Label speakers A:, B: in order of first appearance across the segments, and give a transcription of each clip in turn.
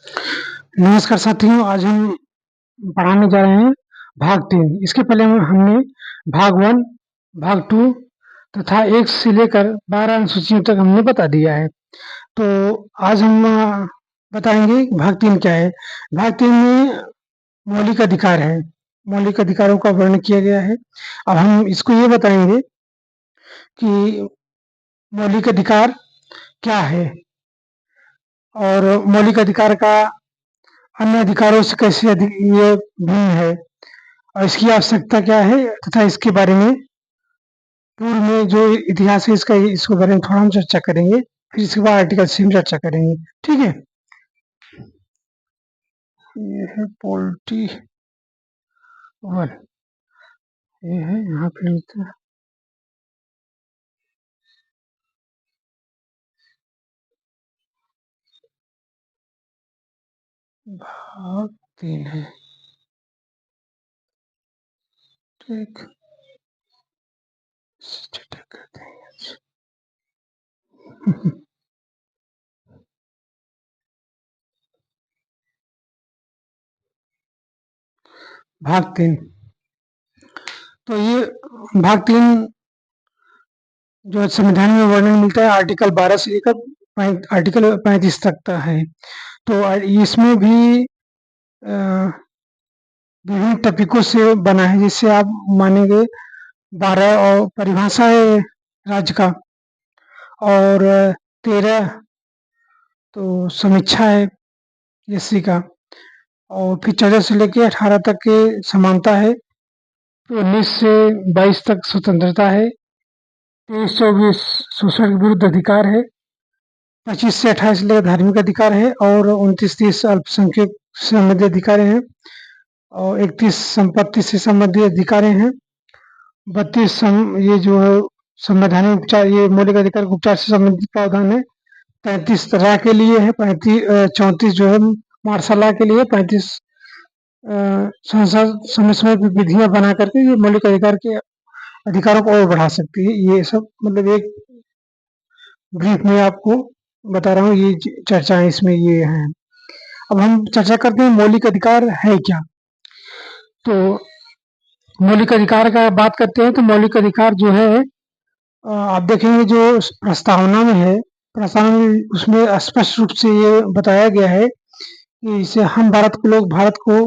A: नमस्कार साथियों, आज हम पढ़ाने जा रहे हैं भाग 3। इसके पहले हमने भाग 1, भाग 2 तथा 1 से लेकर 12 अनुसूचियों तक हमने बता दिया है। तो आज हम बताएंगे भाग 3 क्या है। भाग 3 में मौलिक अधिकार है। मौलिक अधिकारों का वर्णन किया गया है। अब हम इसको ये बताएंगे कि मौलिक अधिकार क्या है और मौलिक अधिकार का अन्य अधिकारों से कैसे ये भिन्न है और इसकी आवश्यकता क्या है तथा इसके बारे में पूर्व में जो इतिहास है इसके बारे में थोड़ा हम चर्चा करेंगे। फिर इसके बाद आर्टिकल से हम चर्चा करेंगे। ठीक है। ये है पोल्ट्री 1। ये है यहाँ पे लिखा है भाग 3 है। ठीक, चर्चा करते हैं। भाग 3। तो ये भाग 3 जो संविधान में वर्णन मिलता है आर्टिकल 12 से लेकर आर्टिकल 35 तक का है। तो इसमें भी विभिन्न टॉपिकों से बना है, जिससे आप मानेंगे 12 और परिभाषा है राज्य का, और 13 तो समीक्षा है एससी का, और फिर 14 से लेकर 18 तक के समानता है, 19 से 22 तक स्वतंत्रता है, 23-24 शोषण के विरुद्ध अधिकार है, 25 से 28 लेकर धार्मिक अधिकार है, और 29-30 अल्पसंख्यक से संबंधित अधिकार हैं, और 31 संपत्ति से संबंधित अधिकार हैं, 32 ये जो है संवैधानिक उपचार, ये मौलिक अधिकार के उपचार से संबंधित प्रावधान है, 35 राय के लिए है, 34 जो है मार्शल लॉ के लिए, 35 संसद समय समय पर विधियां बना करके ये मौलिक अधिकार के अधिकारों को और बढ़ा सकती है। ये सब मतलब एक ब्रीफ में आपको बता रहा हूँ, ये चर्चाएं इसमें ये हैं। अब हम चर्चा करते हैं मौलिक अधिकार है क्या। तो मौलिक अधिकार का बात करते हैं तो मौलिक अधिकार जो है आप देखेंगे जो प्रस्तावना में है, प्रस्तावना में उसमें स्पष्ट रूप से ये बताया गया है कि इसे हम भारत के लोग भारत को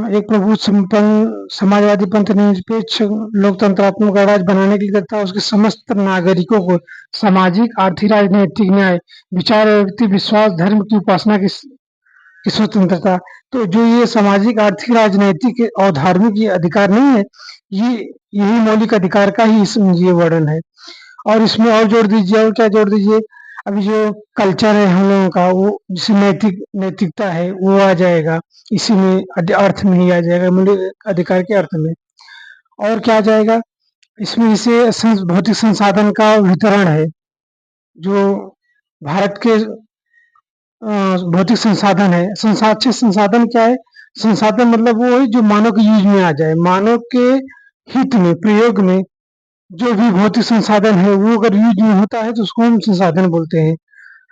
A: एक प्रभु संपन्न समाजवादी पंथ निरपेक्ष लोकतंत्रात्मक गणराज्य बनाने के लिए तथा उसके समस्त नागरिकों को सामाजिक, आर्थिक, राजनैतिक न्याय, विचार, व्यक्ति विश्वास, धर्म की उपासना की स्वतंत्रता। तो जो ये सामाजिक, आर्थिक, राजनैतिक और धार्मिक ये अधिकार नहीं है, ये यही मौलिक अधिकार का ही इसमें ये वर्णन है। और इसमें और जोड़ दीजिए, और क्या जोड़ दीजिए, अभी जो कल्चर है हम लोगों का, वो जिसे नैतिकता है वो आ जाएगा, इसी में अर्थ में ही आ जाएगा, मौलिक अधिकार के अर्थ में। और क्या आ जाएगा इसमें, इसे भौतिक संसाधन का वितरण है। जो भारत के भौतिक संसाधन है, अच्छे संसाधन क्या है, संसाधन मतलब वो है जो मानव के यूज में आ जाए, मानव के हित में, प्रयोग में जो भी भौतिक संसाधन है वो अगर यूज में होता है तो उसको हम संसाधन बोलते हैं,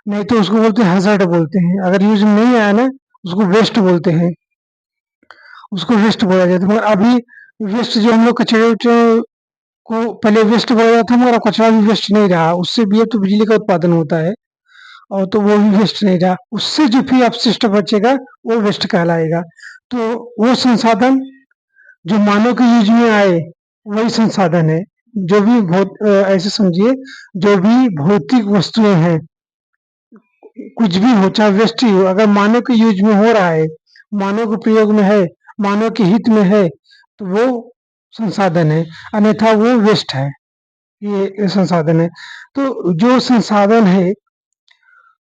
A: नहीं तो उसको बोलते हैं हज़ार्ड बोलते हैं। अगर यूज में नहीं आया ना उसको वेस्ट बोलते हैं, उसको वेस्ट बोला जाता है। मगर अभी वेस्ट जो हम लोग कचरे को पहले वेस्ट बोला जाता था, मगर अब कचरा भी वेस्ट नहीं रहा, उससे भी तो बिजली का उत्पादन होता है, और तो वो भी वेस्ट नहीं रहा, उससे जो भी अपशिष्ट बचेगा वो वेस्ट कहलाएगा। तो वो संसाधन जो मानव के यूज में आए वही संसाधन है। जो भी ऐसे समझिए, जो भी भौतिक वस्तुएं हैं, कुछ भी हो चाहे वेस्ट ही हो, अगर मानव के यूज में हो रहा है, मानव के प्रयोग में है, मानव के हित में है, तो वो संसाधन है, अन्यथा वो वेस्ट है। ये संसाधन है। तो जो संसाधन है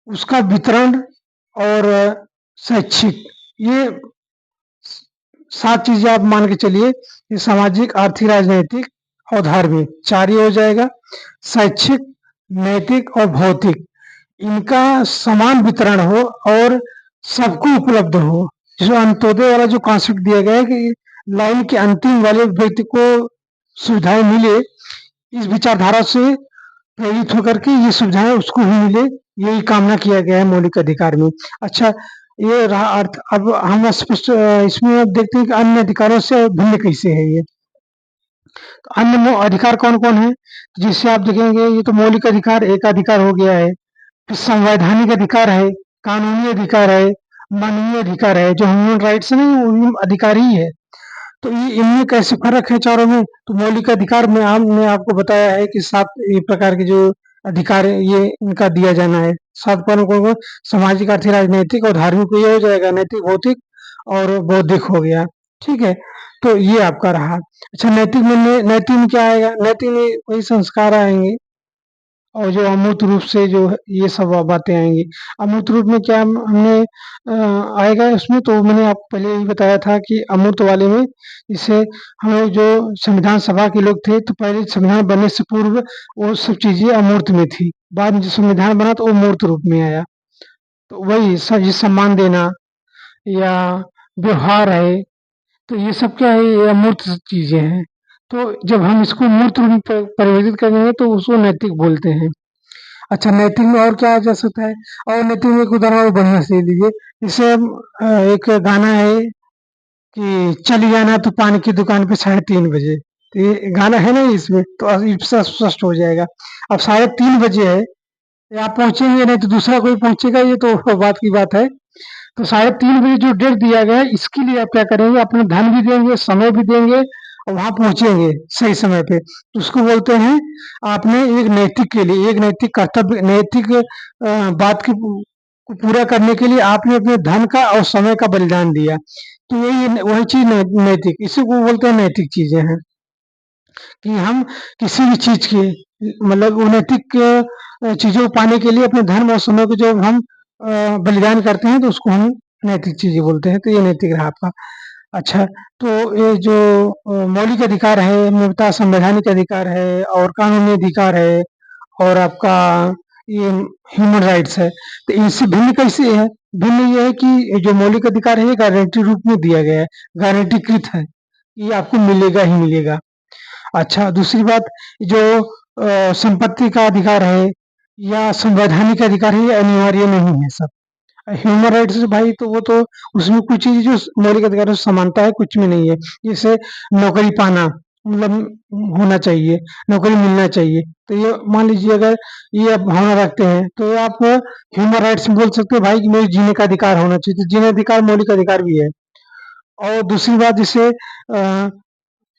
A: उसका वितरण और शैक्षिक, ये 7 चीजें आप मान के चलिए, ये सामाजिक, आर्थिक, राजनैतिक और धार्मिक 4 ही हो जाएगा। शैक्षिक, नैतिक और भौतिक, इनका समान वितरण हो और सबको उपलब्ध हो। जिसमें अंत्योदय वाला जो कॉन्सेप्ट दिया गया है कि लाइन के अंतिम वाले व्यक्ति को सुविधाएं मिले, इस विचारधारा से प्रेरित होकर के ये सुविधाएं उसको भी मिले, यही कामना किया गया है मौलिक अधिकार में। अच्छा, ये रहा अर्थ। अब हम स्पष्ट इसमें अब देखते हैं कि अन्य अधिकारों से भिन्न कैसे है ये। अन्य अधिकार कौन कौन है, जिससे आप देखेंगे ये तो मौलिक अधिकार एक अधिकार हो गया है। फिर संवैधानिक अधिकार है, कानूनी अधिकार है, मानवीय अधिकार है, जो ह्यूमन राइट्स नहीं वो अधिकार ही है। तो ये इनमें कैसे फर्क है चारों में, तो मौलिक अधिकार में हमने आपको बताया है कि 7 एक प्रकार के जो अधिकार है ये इनका दिया जाना है। 7 कौन कौन कौन? सामाजिक, आर्थिक, राजनैतिक और धार्मिक ये हो जाएगा, नैतिक, भौतिक और बौद्धिक हो गया। ठीक है, तो ये आपका रहा। अच्छा, नैतिक में नैतिक में क्या आएगा? नैतिक में वही संस्कार आएंगे, और जो अमूर्त रूप से जो है ये सब बातें आएंगी। अमूर्त रूप में क्या हमने आएगा उसमें, तो मैंने आपको पहले ही बताया था कि अमूर्त वाले में जैसे हम लोग जो संविधान सभा के लोग थे, तो पहले संविधान बनने से पूर्व वो सब चीजें अमूर्त में थी। बाद में जो संविधान बना तो वो मूर्त रूप में आया। तो वही सब सम्मान देना या व्यवहार है, तो ये सब क्या है, ये अमूर्त चीजें हैं। तो जब हम इसको मूर्त रूप में परिवर्तित करेंगे तो उसको नैतिक बोलते हैं। अच्छा, नैतिक में और क्या आ जा सकता है? और नैतिक में एक उदाहरण और बढ़िया से ले लीजिए। जैसे एक गाना है कि चली जाना तो पान की दुकान पे 3:30 बजे। तो ये गाना है ना इसमें, तो अब इससे स्पष्ट हो जाएगा। अब 3:30 बजे है, या आप पहुंचेंगे नहीं तो दूसरा कोई पहुंचेगा, ये तो बात की बात है। तो 3:30 बजे जो डेट दिया गया है, इसके लिए आप क्या करेंगे, अपना धन भी देंगे, समय भी देंगे और वहां पहुंचेंगे सही समय पे। तो उसको बोलते हैं, आपने एक नैतिक के लिए, एक नैतिक कर्तव्य, नैतिक बात को पूरा करने के लिए आपने अपने धन का और समय का बलिदान दिया। तो यही वही चीज नैतिक, इसी को बोलते हैं नैतिक चीजें हैं। कि हम किसी भी चीज की, मतलब वो नैतिक चीजों को पाने के लिए अपने धर्म और समय को जब हम बलिदान करते हैं तो उसको हम नैतिक चीजें बोलते हैं। तो ये नैतिक रहा आपका। अच्छा, तो ये जो मौलिक अधिकार है, हमने बताया संवैधानिक अधिकार है और कानूनी अधिकार है और आपका ये ह्यूमन राइट्स है। तो इनसे भिन्न कैसे है? भिन्न ये है कि जो मौलिक अधिकार है ये गारंटी रूप में दिया गया है, गारंटीकृत है, ये आपको मिलेगा ही मिलेगा। अच्छा, दूसरी बात, जो संपत्ति का अधिकार है या संवैधानिक अधिकार है, ये अनिवार्य नहीं है सब। ह्यूमन राइट्स भाई, तो वो तो उसमें कुछ चीज़ जो मौलिक अधिकारों से समानता है, कुछ में नहीं है। जैसे नौकरी पाना, मतलब होना चाहिए, नौकरी मिलना चाहिए। तो ये मान लीजिए अगर ये आप भावना रखते हैं, तो आप ह्यूमन राइट्स में बोल सकते हैं भाई कि मेरे जीने का अधिकार होना चाहिए। तो जीने अधिकार मौलिक अधिकार भी है। और दूसरी बात, जैसे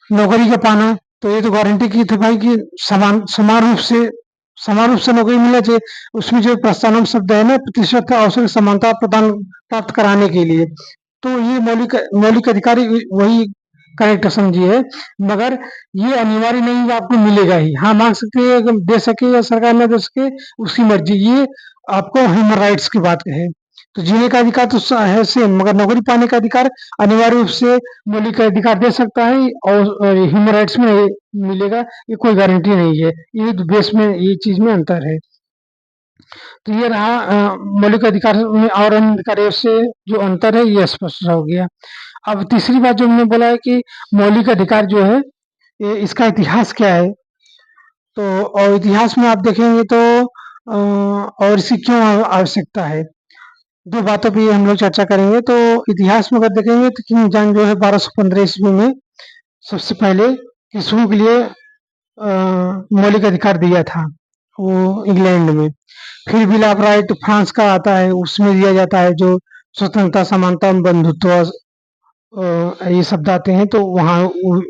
A: नौकरी का पाना, तो ये तो गारंटी की थी भाई कि समान रूप से नौकरी मिलना चाहिए। उसमें जो प्रस्तावना शब्द है ना, प्रतिशत अवसर समानता प्रदान प्राप्त कराने के लिए, तो ये मौलिक मौलिक अधिकार वही करेक्ट समझिए। मगर ये अनिवार्य नहीं कि आपको मिलेगा ही। हाँ, मांग सकते हैं, अगर दे सके या सरकार न दे सके उसकी मर्जी, ये आपको ह्यूमन राइट्स की बात है। तो जीने का अधिकार तो है सेम, मगर नौकरी पाने का अधिकार अनिवार्य रूप से मौलिक अधिकार दे सकता है और ह्यूमन राइट्स में ये मिलेगा, ये कोई गारंटी नहीं है। ये बेस में ये चीज में अंतर है। तो ये रहा मौलिक अधिकार में और अन्य अधिकारों से जो अंतर है, ये स्पष्ट हो गया। अब तीसरी बात जो हमने बोला है कि मौलिक अधिकार जो है, ये इसका इतिहास क्या है। तो और इतिहास में आप देखेंगे तो और इसकी क्यों आवश्यकता है, दो बातों पे हम लोग चर्चा करेंगे। तो इतिहास में अगर देखेंगे तो किंग जॉन जो है 1215 ईस्वी में सबसे पहले किसुओं के लिए मौलिक अधिकार दिया था, वो इंग्लैंड में। फिर बिल ऑफ राइट फ्रांस का आता है, उसमें दिया जाता है जो स्वतंत्रता, समानता, बंधुत्व ये शब्द आते हैं, तो वहाँ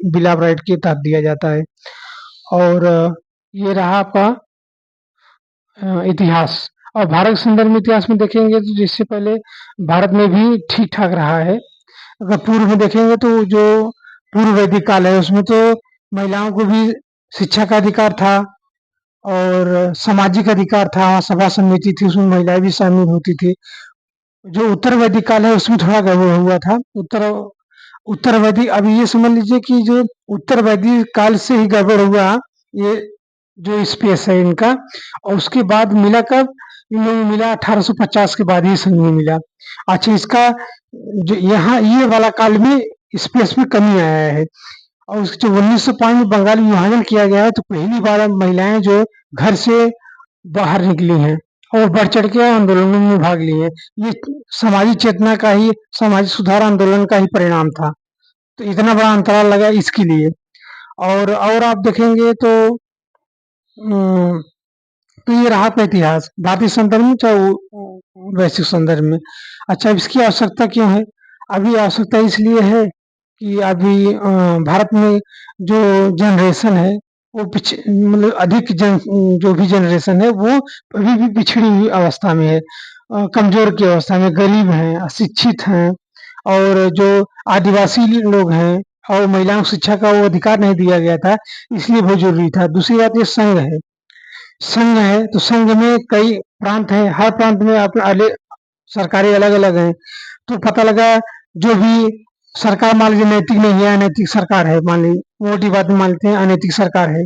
A: बिल ऑफ राइट के तहत दिया जाता है। और ये रहा आपका इतिहास। और भारत के संदर्भ में इतिहास में देखेंगे तो जिससे पहले भारत में भी ठीक ठाक रहा है। अगर पूर्व में देखेंगे तो जो पूर्व वैदिक काल है उसमें तो महिलाओं को भी शिक्षा का अधिकार था और सामाजिक अधिकार था, सभा समिति थी, उसमें महिलाएं भी शामिल होती थी। जो उत्तर वैदिक काल है उसमें थोड़ा गड़बड़ हुआ था। उत्तर वैदिक, अभी ये समझ लीजिए कि जो उत्तर वैदिक काल से ही गड़बड़ हुआ, ये जो स्पेस है इनका। और उसके बाद मिला कब, इन लोगों को मिला 1850 के बाद ही संघ मिला। अच्छा, इसका जो यहाँ ये वाला काल में स्पेस में कमी आया है। और उसके जब 1905 में बंगाल विभाजन किया गया है तो पहली बार अब महिलाएं जो घर से बाहर निकली हैं और बढ़ चढ़ के आंदोलनों में भाग ली हैं। ये सामाजिक चेतना का ही, सामाजिक सुधार आंदोलन का ही परिणाम था। तो इतना बड़ा अंतराल लगा इसके लिए। और आप देखेंगे तो अम, तो ये रहा अपना इतिहास भारतीय संदर्भ में चाहे वैश्विक संदर्भ में। अच्छा, इसकी आवश्यकता क्यों है? अभी आवश्यकता इसलिए है कि अभी भारत में जो जनरेशन है वो मतलब अधिक जो भी जनरेशन है वो अभी भी पिछड़ी हुई अवस्था में है, कमजोर की अवस्था में, गरीब हैं, अशिक्षित हैं, और जो आदिवासी लोग हैं और महिलाओं को शिक्षा का वो अधिकार नहीं दिया गया था, इसलिए बहुत जरूरी था। दूसरी बात ये संघ है। संघ है तो संघ में कई प्रांत हैं, हर प्रांत में अपना सरकारें अलग अलग हैं। तो पता लगा जो भी सरकार मान लीजिए नैतिक नहीं है, अनैतिक सरकार है, मान ली मोटी बात में मानते हैं अनैतिक सरकार है,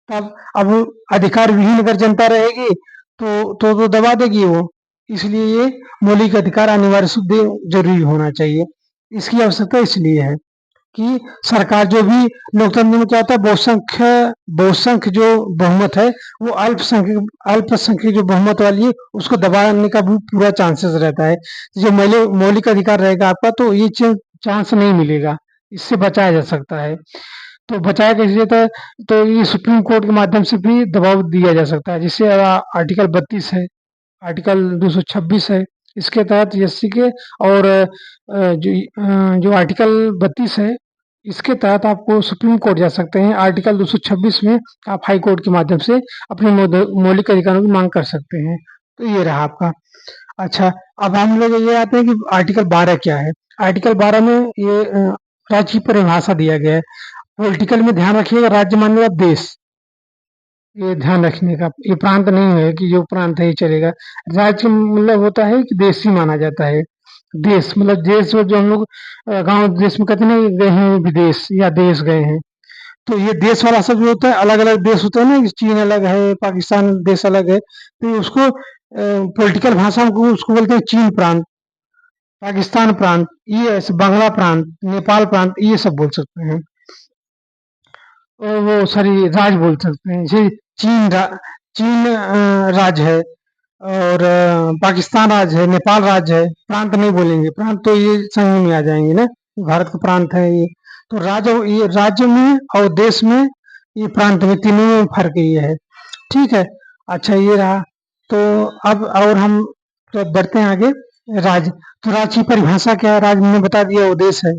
A: तब अब अधिकार विहीन अगर जनता रहेगी तो दबा देगी वो। इसलिए ये मौलिक अधिकार अनिवार्य जरूरी होना चाहिए। इसकी आवश्यकता इसलिए है कि सरकार जो भी लोकतंत्र में क्या होता है, बहुसंख्य जो बहुमत है वो अल्पसंख्यक जो बहुमत वाली है उसको दबाने का भी पूरा चांसेस रहता है। जो मौलिक अधिकार रहेगा आपका तो ये चांस नहीं मिलेगा, इससे बचाया जा सकता है। तो बचाया कैसे जाता है? तो ये सुप्रीम कोर्ट के माध्यम से भी दबाव दिया जा सकता है। जिससे आर्टिकल 32 है, आर्टिकल 226 है, इसके तहत एससी के, और जो आर्टिकल 32 है इसके तहत आपको सुप्रीम कोर्ट जा सकते हैं। आर्टिकल 226 में आप हाई कोर्ट के माध्यम से अपने मौलिक अधिकारों की मांग कर सकते हैं। तो ये रहा आपका। अच्छा, अब हम लोग ये आते हैं कि आर्टिकल 12 क्या है। आर्टिकल 12 में ये राज्य की परिभाषा दिया गया है। पॉलिटिकल में ध्यान रखिएगा, राज्य मानेगा देश, ये ध्यान रखने का। ये प्रांत नहीं है कि जो प्रांत है ये चलेगा। राज्य मतलब होता है कि देश ही माना जाता है। देश मतलब देश जो हम लोग गांव देश में कहते हैं ना, गए हैं विदेश या देश गए हैं। तो ये देश वाला सब जो होता है, अलग अलग देश होते हैं ना, चीन अलग है, पाकिस्तान देश अलग है, तो उसको पॉलिटिकल भाषा में उसको बोलते हैं चीन प्रांत, पाकिस्तान प्रांत, ये ऐसे बांग्ला प्रांत, नेपाल प्रांत, ये सब बोल सकते हैं। वो सॉरी राज बोल सकते हैं। जैसे चीन राज्य है, और पाकिस्तान राज्य है, नेपाल राज्य है, प्रांत नहीं बोलेंगे, प्रांत तो ये संघ में आ जाएंगे ना, भारत का प्रांत है ये। तो ये राज्य में और देश में, ये प्रांत में, तीनों में फर्क ये है। ठीक है। अच्छा, ये रहा। तो अब और हम तो बढ़ते हैं आगे। राज्य, तो राज्य की परिभाषा क्या है? राज्य मैंने बता दिया, वो देश है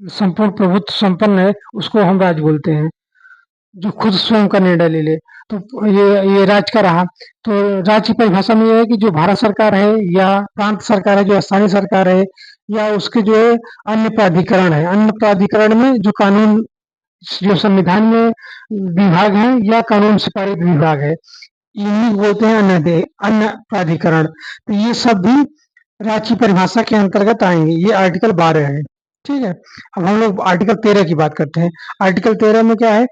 A: संपूर्ण प्रभुत्व संपन्न है, उसको हम राज्य बोलते हैं, जो खुद स्वयं का निर्णय ले ले। तो ये राज्य का रहा। तो राज्य की परिभाषा में ये है कि जो भारत सरकार है या प्रांत सरकार है, जो स्थानीय सरकार है, या उसके जो है अन्य प्राधिकरण है, अन्य प्राधिकरण में जो कानून, जो संविधान में विभाग है या कानून से पारित विभाग है, इन्हीं को बोलते हैं अन्य प्राधिकरण। तो ये सब भी राज्य की परिभाषा के अंतर्गत आएंगे। ये आर्टिकल 12 है। ठीक है। अब हम लोग आर्टिकल 13 की बात करते हैं। आर्टिकल 13 में क्या है?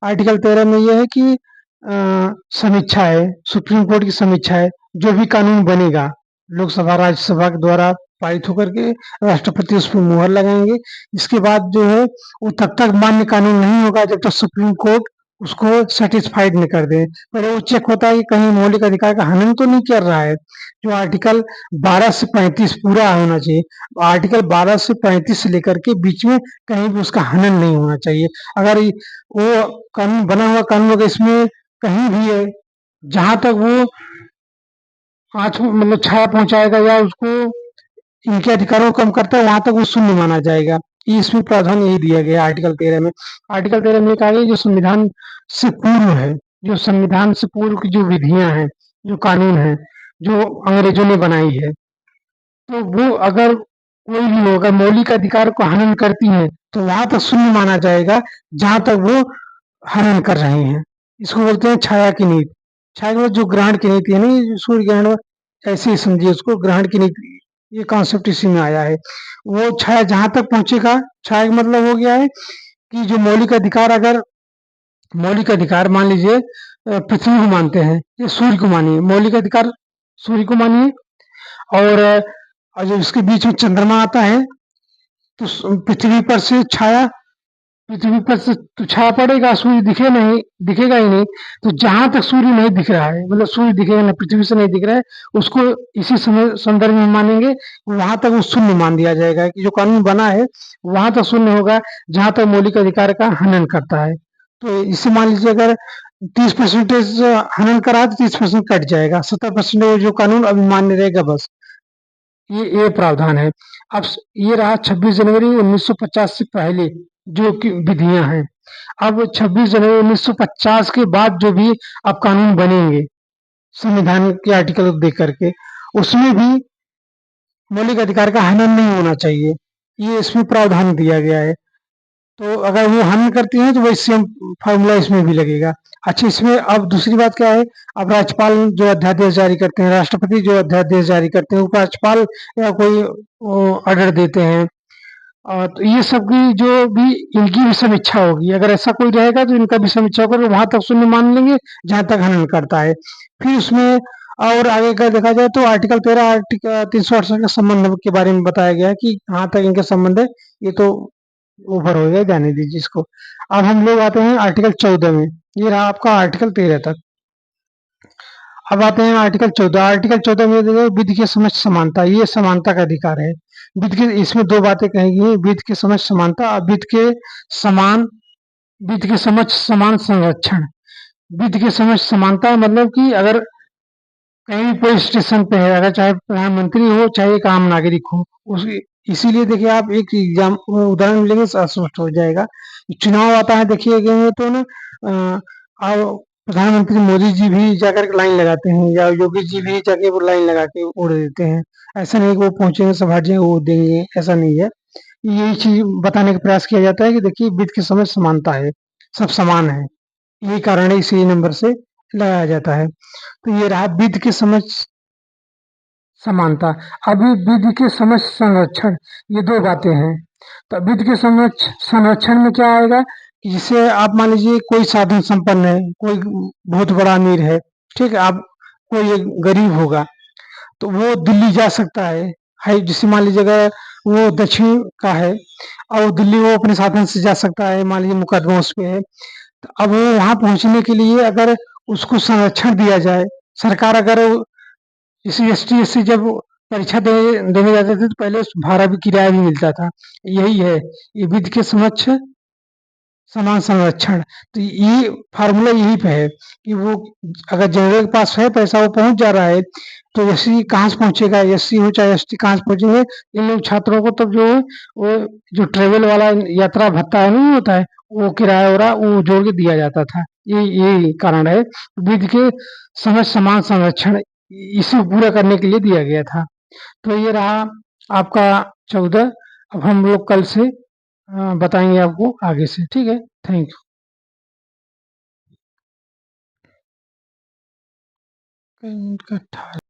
A: आर्टिकल 13 में यह है कि समीक्षा है, सुप्रीम कोर्ट की समीक्षा है। जो भी कानून बनेगा लोकसभा राज्यसभा के द्वारा पारित होकर के राष्ट्रपति उस पर मुहर लगाएंगे। इसके बाद जो है वो तब तक मान्य कानून नहीं होगा जब तक सुप्रीम कोर्ट उसको सेटिस्फाइड नहीं कर दे। पहले वो चेक होता है कि कहीं मौलिक अधिकार का हनन तो नहीं कर रहा है। जो आर्टिकल 12 से 35 पूरा होना चाहिए। आर्टिकल 12 से 35 से लेकर के बीच में कहीं भी उसका हनन नहीं होना चाहिए। अगर वो कानून बना हुआ कानून अगर इसमें कहीं भी है, जहां तक वो आँच मतलब छाया पहुंचाएगा या उसको इनके अधिकारों को कम करता है, वहां तक वो शून्य माना जाएगा। इसमें प्रावधान यही दिया गया आर्टिकल 13 में। आर्टिकल 13 में कहा गया जो संविधान से पूर्व है, जो संविधान से पूर्व की जो विधियां हैं, जो कानून है, जो अंग्रेजों ने बनाई है, तो वो अगर कोई भी हो, अगर मौलिक अधिकार को हनन करती है तो वहां तक शून्य माना जाएगा जहां तक वो हनन कर रहे हैं। इसको बोलते हैं छाया की नीति। छाया की जो ग्रहण की नीति है ना, ये सूर्य ग्रहण ऐसे ही समझिए उसको, ग्रहण की नीति, ये कॉन्सेप्ट इसी में आया है। वो छाया जहां तक पहुंचेगा, छाया का मतलब हो गया है कि जो मौलिक अधिकार, अगर मौलिक अधिकार मान लीजिए पृथ्वी को मानते हैं या सूर्य को मानिए, मौलिक अधिकार सूर्य को मानिए, और जब इसके बीच में चंद्रमा आता है तो पृथ्वी पर से छाया पृथ्वी पर से तो छाया पड़ेगा, सूर्य दिखेगा ही नहीं। तो जहां तक सूर्य नहीं दिख रहा है, मतलब सूर्य दिखेगा नहीं, पृथ्वी से नहीं दिख रहा है, उसको इसी समय संदर्भ में मानेंगे। वहां तक वो शून्य मान दिया जाएगा कि जो कानून बना है वहां तक शून्य होगा, जहां तक मौलिक अधिकार का हनन करता है। तो इसे मान लीजिए, अगर 30% हनन करा तो 30% कट जाएगा, 70% जो कानून अभी मान्य रहेगा बस। ये प्रावधान है। अब ये रहा 26 जनवरी 1950 से पहले जो कि विधियां हैं। अब 26 जनवरी 1950 के बाद जो भी अब कानून बनेंगे संविधान के आर्टिकल को देख करके, उसमें भी मौलिक अधिकार का हनन नहीं होना चाहिए, ये इसमें प्रावधान दिया गया है। तो अगर वो हनन करती हैं तो वही सेम फार्मूला इसमें भी लगेगा। अच्छा, इसमें अब दूसरी बात क्या है, अब राज्यपाल जो अध्यादेश जारी करते हैं, राष्ट्रपति जो अध्यादेश जारी करते हैं, उपराज्यपाल या कोई ऑर्डर देते हैं, तो ये सब की जो भी इनकी भी समीक्षा होगी। अगर ऐसा कोई रहेगा तो इनका भी समीक्षा होकर वहां तक शून्य मान लेंगे जहां तक हनन करता है। फिर उसमें और आगे का देखा जाए तो आर्टिकल 13, आर्टिकल 368 के संबंध के बारे में बताया गया है कि कहाँ तक इनके संबंध है। ये तो ओवर हो गया, जाने दीजिए इसको। अब हम लोग आते हैं आर्टिकल 14 में। ये रहा आपका आर्टिकल 13 तक। अब आते हैं आर्टिकल 14। आर्टिकल 14 में देखिए, विधि के समक्ष समानता, ये समानता का अधिकार है। विधि के इसमें दो बातें कही गई, विधि के समक्ष समानता और समान विधि के समक्ष समान संरक्षण। विधि के समक्ष समानता मतलब कि अगर कहीं भी पुलिस स्टेशन पे है, अगर चाहे प्रधानमंत्री हो चाहे एक आम नागरिक हो, उस इसीलिए देखिए आप एक एग्जाम उदाहरण लेंगे तो स्पष्ट हो जाएगा। चुनाव आता है देखिएगा तो ना, अब प्रधानमंत्री मोदी जी भी जाकर के लाइन लगाते हैं या योगी जी भी जाके वो लाइन लगा के वोट देते हैं। ऐसा नहीं कि वो पहुंचेंगे सभा जी वो देंगे, ऐसा नहीं है। यही चीज बताने का प्रयास किया जाता है कि देखिए वित्त के समय समानता है, सब समान है। यही कारण है इसी नंबर से लगाया जाता है। तो ये रहा विधि के समझ समानता। अभी विधि के समझ संरक्षण, ये दो बातें हैं। तो विधि के समझ संरक्षण में क्या आएगा कि जैसे आप मान लीजिए कोई साधन संपन्न है, कोई बहुत बड़ा अमीर है, ठीक है, आप कोई एक गरीब होगा तो वो दिल्ली जा सकता है। जैसे मान लीजिए अगर वो दक्षिण का है और दिल्ली वो अपने साधन से जा सकता है, मान लीजिए मुकदमा उस पे है, तो अब वो वहां पहुंचने के लिए अगर उसको संरक्षण दिया जाए, सरकार अगर इसी एसटी जब परीक्षा देने जाते थे तो पहले भाड़ा भी किराया भी मिलता था। यही है, ये विधि के समक्ष समान संरक्षण। तो ये फार्मूला यही पे है कि वो अगर जनरल के पास है पैसा, वो पहुंच जा रहा है, तो एससी कहाँ से पहुंचेगा, एससी हो चाहे एसटी कहाँ से पहुंचेंगे। इन लोग छात्रों को तब जो है वो जो ट्रेवल वाला यात्रा भत्ता है नहीं होता है, वो किराया वरा वो जोड़ के दिया जाता था। ये कारण है विधि के समझ समान संरक्षण, इसे पूरा करने के लिए दिया गया था। तो ये रहा आपका 14। अब हम लोग कल से बताएंगे आपको आगे से, ठीक है। Thank you.